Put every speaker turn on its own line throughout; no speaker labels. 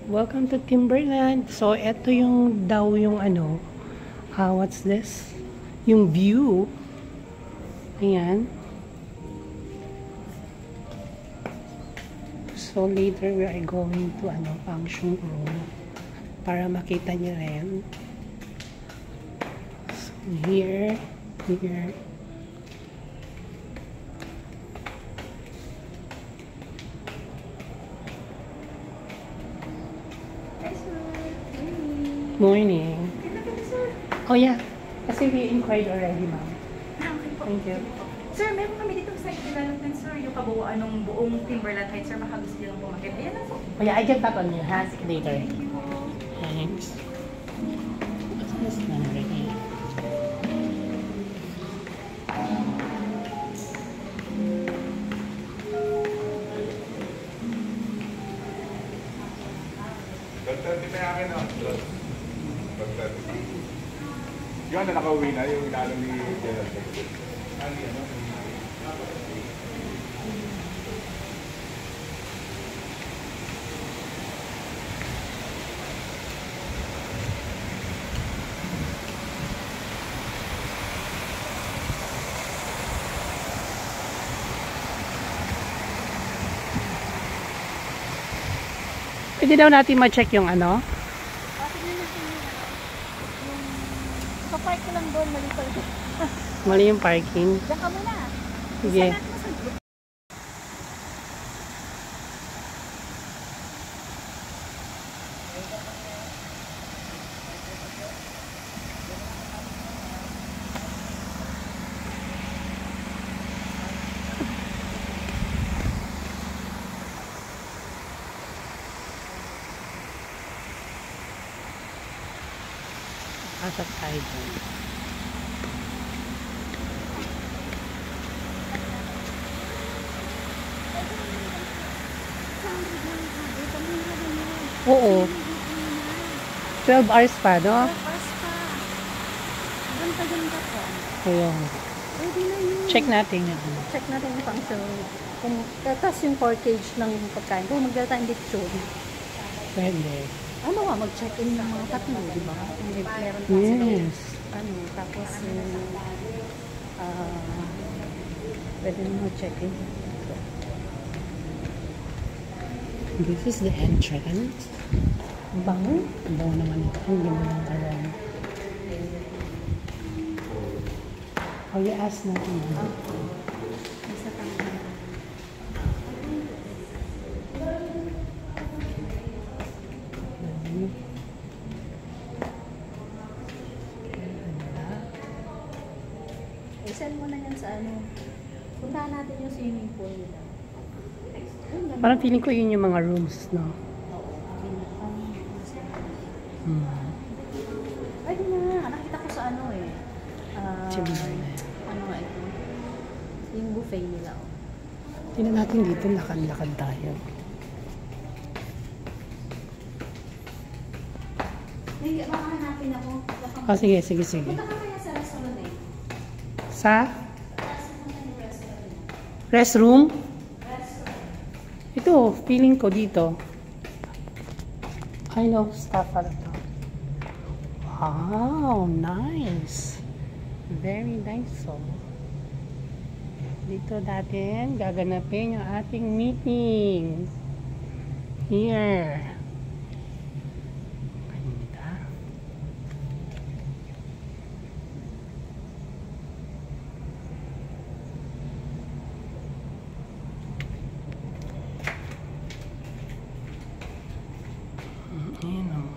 Welcome to Timberland. So, ito yung daw yung ano, what's this? Yung view. Ayan. So, later we are going to function room para makita niyo rin. So, here. Morning. Oh yeah. Kasi we inquired already, ma'am. Thank you.
Sir, meron kami dito sa development, sir. Yung kabuuan ng buong Timberland Heights, sir. Baka gusto nyo lang pumakit. Ayan na po.
Oh yeah, I get that on you. Later. Thanks. What's this number here?
Yung nakauwi na, yung inaalong ni General Secretary.
Pwede daw natin ma-check yung ano?
Tingnan natin yung papark ko lang doon, mali pala.
Mali yung parking.
Diyan ka muna.
Sige. Pasok tayo dun. Oo. 12 hours pa, no?
Ganda po.
Ayun.
Pwede na yun.
Check natin yung ano.
Check natin yung function. Kung tatas yung package ng pagkain. Kung magdala tayong lechon.
Pwede.
Ano nga, mag-check-in ng mga tatlo, di ba? Meron kasi
Yes.
tapos pwede mo mag-check-in.
This is the entrance. Bango. Bango naman ito. Ang ganda ng karon. Oh, you ask natin.
Isa kami. I-send mo na yan sa ano. Puntahan natin yung swimming pool nila.
Parang feeling ko yun yung mga rooms, no?
Ay, di na. Nakita ko sa ano eh.
Timberland.
Ano nga ito? Yung buffet nila. Oh.
Tingnan natin dito, lakad-lakad tayo.
Hindi, baka hanapin ako.
Oh, sige.
Punta ka kaya sa restaurant eh.
Sa? Restroom? Ito, feeling ko dito. I know, staff pala to. Wow, nice. Very nice, oh. Dito natin gaganapin yung ating meeting. Here. Ganda. Ayan, oh.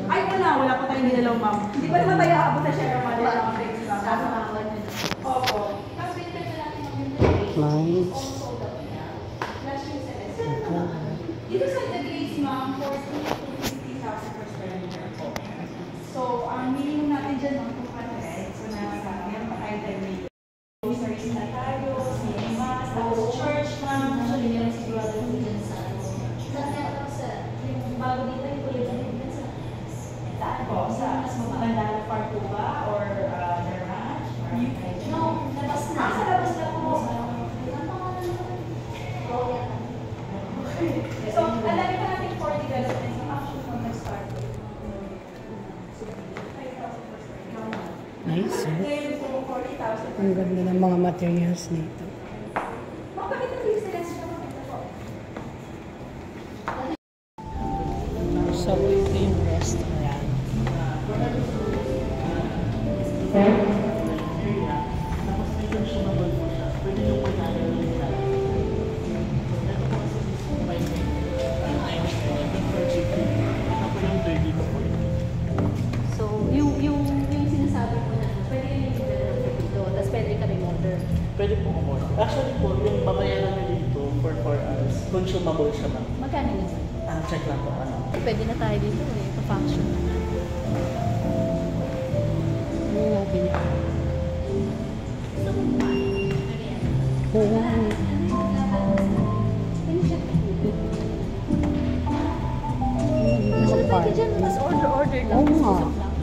Ay, wala pa tayong ginalaw, ma'am. Hindi pa naman tayo aabot sa share of mother ng updates lang. Opo.
Nice.
Dito sa the grades, ma'am, 40 to 50,000 per square meter po. So, ang minimum natin dyan, ma'am, 200. So, meron pa tayo 10 million. Groceries na tayo, cinema, tapos church, ma'am. Actually, meron sigurado po dyan sa bago dito yung kulit na dito sa saan po? Sa mas maganda na part po ba? Or garage? No, labas na. Sa labas na po. So, alam ko natin 40 developments ng action from the start.
Nice.
Ngayon po, 40,000.
Ang ganda ng mga materials dito.
Mapakita ko yung silence na makita po.
So, ito yung restaurant.
So, yung sinasabi mo na, pwede yung i-develop dito, tapos pwede ka remorder.
Pwede po kumorder. Actually po, yung babayaran na dito for 4 hours, consumable siya ma'am.
Magkano yun?
Check lang po ano.
Pwede na tayo dito eh, pa-function na natin.
Ano yung natin?
Gusto mo ba?
Oo.
Kasi pwede dyan, mas order lang.
Oo nga.
Susok lang.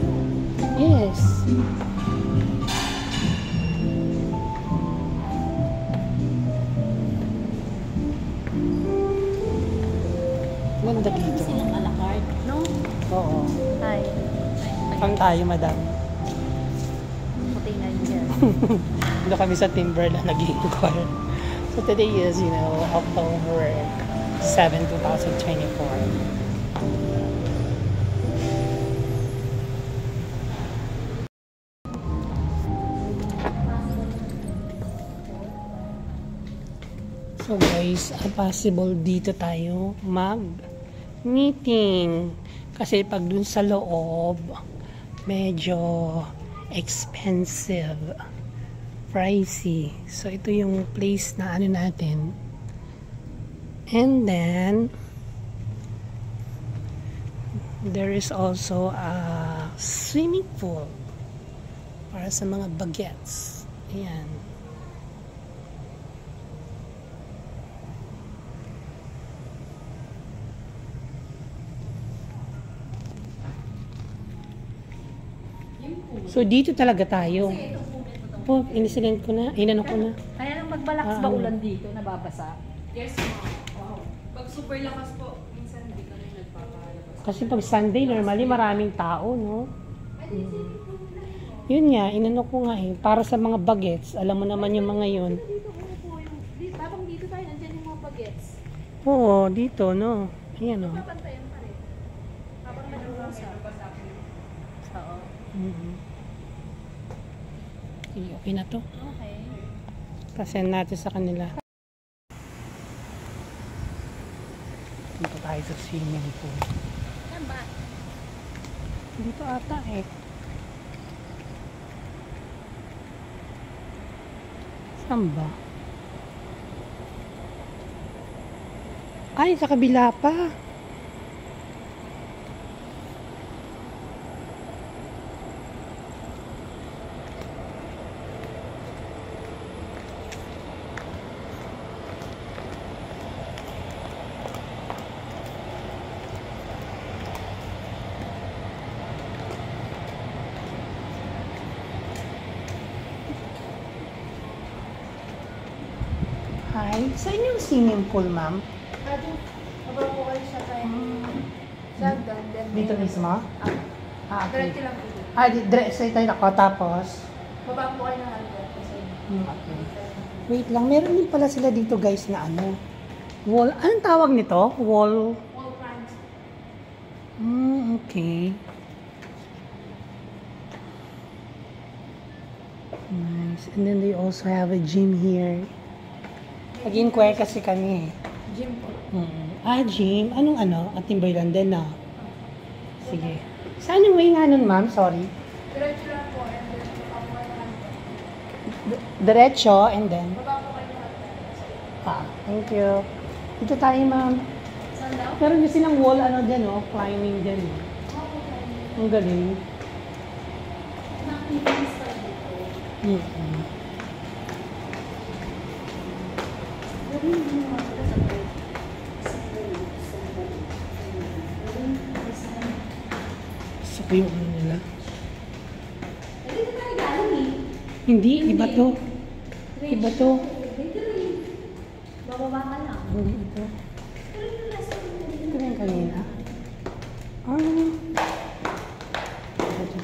Yes. Ganda dito.
Silang a la carte, no?
Oo.
Hi.
Pang tayo, madam.
Puti na yun dyan.
Doon kami sa Timberland nag-inquire. So today is, October 7, 2024. So guys, possible dito tayo mag-meeting. Kasi pag dun sa loob, medyo expensive. Pricey. So ito yung place na ano natin. And then, there is also a swimming pool para sa mga bagets. Ayan. So, dito talaga tayo. Po, inisilent ko na. Inano ko na.
Kaya nang magbalakas ba ulan dito, nababasa?
Yes, ma'am. Wow. Pag super lakas po, minsan hindi kami nagpapalabas.
Kasi pag Sunday, normally maraming tao, no? Yun nga, inano ko nga eh. Para sa mga bagets. Alam mo naman yung mga yun.
Dito po yung, habang dito tayo, nandiyan yung mga bagets.
Oo, dito, no? Ayan, no?
Papantayan pa rin. Habang nag-uusap. Oo.
Okay na to.
Okay.
Pasend natin sa kanila. Punta tayo sa swimming pool.
Saan ba?
Dito ata eh. Saan ba? Ay, sa kabila pa. Hi. Saan yung swimming pool, ma'am?
Doon. Habang po kayo sa tayo. Sa hagdan.
Dito mismo? Ah, okay.
Diretso lang po.
Diretso tayo ako. Tapos?
Baba po kayo ng hagdan.
Okay. Wait lang. Meron din pala sila dito, guys, na ano. Wall. Anong tawag nito? Wall.
Wall front.
Okay. Nice. And then they also have a gym here. Nag-inquire kasi kami eh.
Gym po.
Gym. Anong ano? At Timberland din na.
So,
sige. Saan yung way nga nun, ma'am? Sorry.
Diretso lang po, and then baba po kayo.
Diretso, and then?
Baba po kayo.
Thank you. Dito tayo, ma'am.
Saan daw?
Meron din silang wall, ano dyan, oh, climbing dyan. Oh. Ang galing.
Nakikita pa dito.
Mm-hmm. Gusto ko yung ano nila.
Dito tayo galing eh.
Hindi, iba to. Iba to.
Dito rin. Bababa ka lang.
Hindi ito. Ito yung kanina. Ito.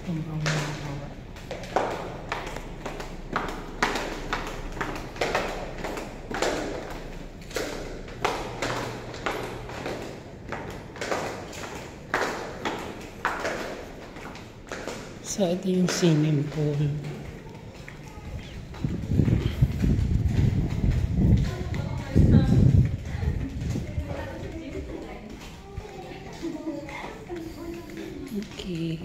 Sobrang nakakawa. So, ito yung swimming pool. Okay.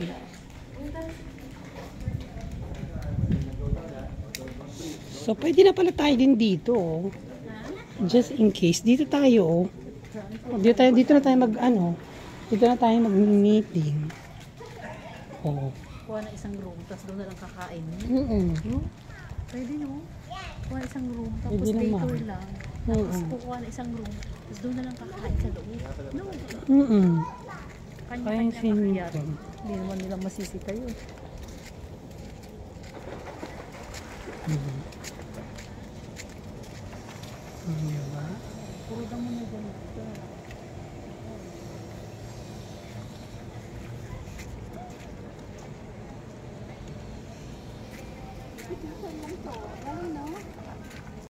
So, pwede na pala tayo din dito, oh. Just in case. Dito tayo, oh. Dito na tayo dito na tayo mag-meeting. Oh.
Kuha na isang room, tapos doon na lang kakain.
Mm-mm.
Pwede no? Kuha na isang room, tapos
Pwede naman.
later lang. Tapos kukuha na isang room, tapos doon na lang kakain sa loob. No,
Mm-mm. Kayang
kanya-kanya
swimming
kakayat.
pool.
Hindi naman nila masisita yun.
Diba?
Puro lang mo na ganito.